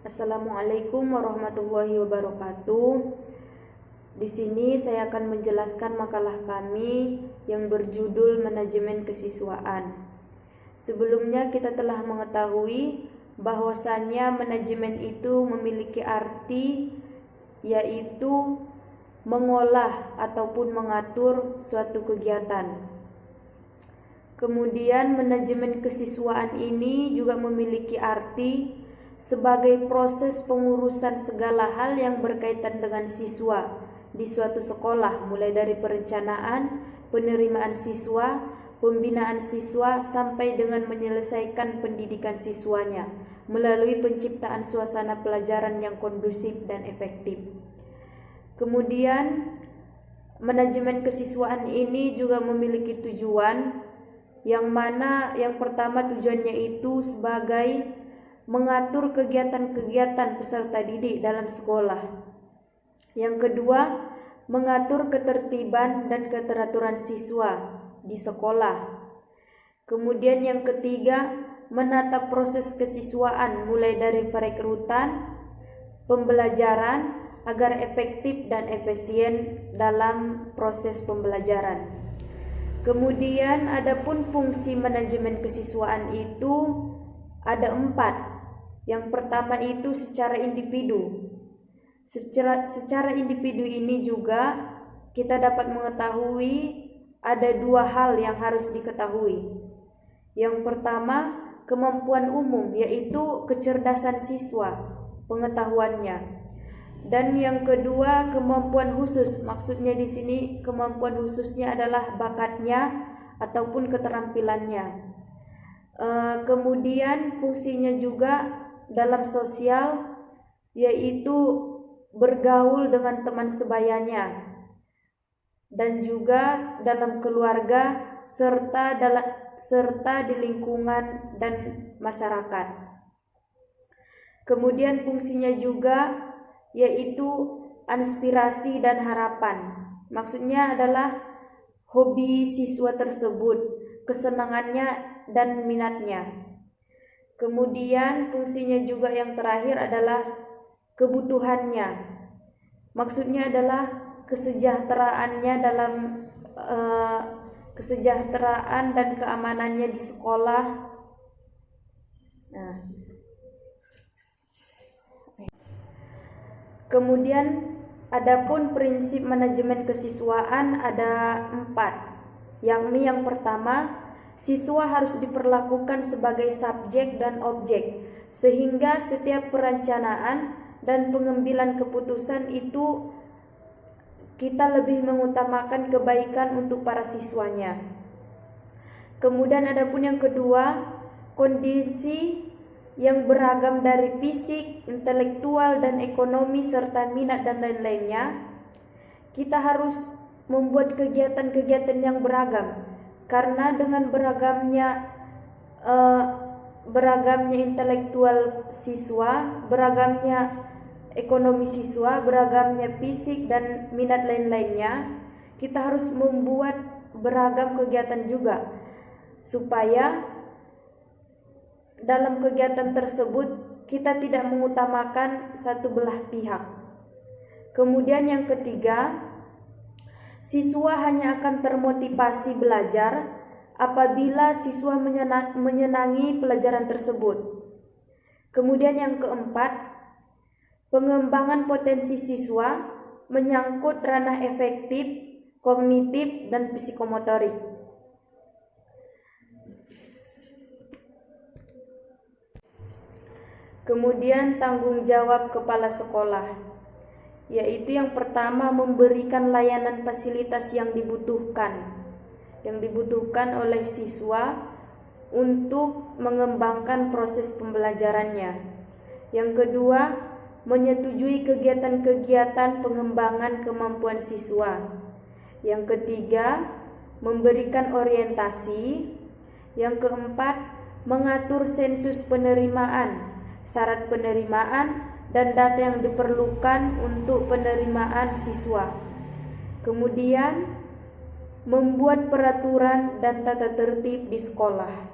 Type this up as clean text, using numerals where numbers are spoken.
Assalamualaikum warahmatullahi wabarakatuh. Di sini saya akan menjelaskan makalah kami yang berjudul Manajemen Kesiswaan. Sebelumnya kita telah mengetahui bahwasannya manajemen itu memiliki arti yaitu mengolah ataupun mengatur suatu kegiatan. Kemudian manajemen kesiswaan ini juga memiliki arti sebagai proses pengurusan segala hal yang berkaitan dengan siswa di suatu sekolah, mulai dari perencanaan, penerimaan siswa, pembinaan siswa, sampai dengan menyelesaikan pendidikan siswanya melalui penciptaan suasana pelajaran yang kondusif dan efektif. Kemudian manajemen kesiswaan ini juga memiliki tujuan, yang mana yang pertama tujuannya itu sebagai mengatur kegiatan-kegiatan peserta didik dalam sekolah. Yang kedua, mengatur ketertiban dan keteraturan siswa di sekolah. Kemudian yang ketiga, menata proses kesiswaan mulai dari perekrutan, pembelajaran agar efektif dan efisien dalam proses pembelajaran. Kemudian adapun fungsi manajemen kesiswaan itu ada 4. Yang pertama itu secara individu. Secara individu ini juga kita dapat mengetahui ada 2 hal yang harus diketahui. Yang pertama, kemampuan umum, yaitu kecerdasan siswa, pengetahuannya. Dan yang kedua, kemampuan khusus. Maksudnya di sini kemampuan khususnya adalah bakatnya ataupun keterampilannya. Kemudian fungsinya juga dalam sosial, yaitu bergaul dengan teman sebayanya, dan juga dalam keluarga serta di lingkungan dan masyarakat. Kemudian fungsinya juga yaitu inspirasi dan harapan. Maksudnya adalah hobi siswa tersebut, kesenangannya dan minatnya. Kemudian fungsinya juga yang terakhir adalah kebutuhannya. Maksudnya adalah kesejahteraannya dalam kesejahteraan dan keamanannya di sekolah. Kemudian adapun prinsip manajemen kesiswaan ada 4, yakni yang pertama, siswa harus diperlakukan sebagai subjek dan objek, sehingga setiap perencanaan dan pengambilan keputusan itu kita lebih mengutamakan kebaikan untuk para siswanya. Kemudian adapun yang kedua, kondisi yang beragam dari fisik, intelektual, dan ekonomi serta minat dan lain-lainnya. Kita harus membuat kegiatan-kegiatan yang beragam, karena dengan beragamnya intelektual siswa, beragamnya ekonomi siswa, beragamnya fisik dan minat lain-lainnya, kita harus membuat beragam kegiatan juga, supaya dalam kegiatan tersebut kita tidak mengutamakan satu belah pihak. Kemudian yang ketiga, siswa hanya akan termotivasi belajar apabila siswa menyenangi pelajaran tersebut. Kemudian yang keempat, pengembangan potensi siswa menyangkut ranah efektif, kognitif, dan psikomotorik. Kemudian tanggung jawab kepala sekolah, yaitu yang pertama memberikan layanan fasilitas yang dibutuhkan oleh siswa untuk mengembangkan proses pembelajarannya. Yang kedua, menyetujui kegiatan-kegiatan pengembangan kemampuan siswa. Yang ketiga, memberikan orientasi. Yang keempat, mengatur sensus penerimaan, syarat penerimaan, dan data yang diperlukan untuk penerimaan siswa. Kemudian membuat peraturan dan tata tertib di sekolah.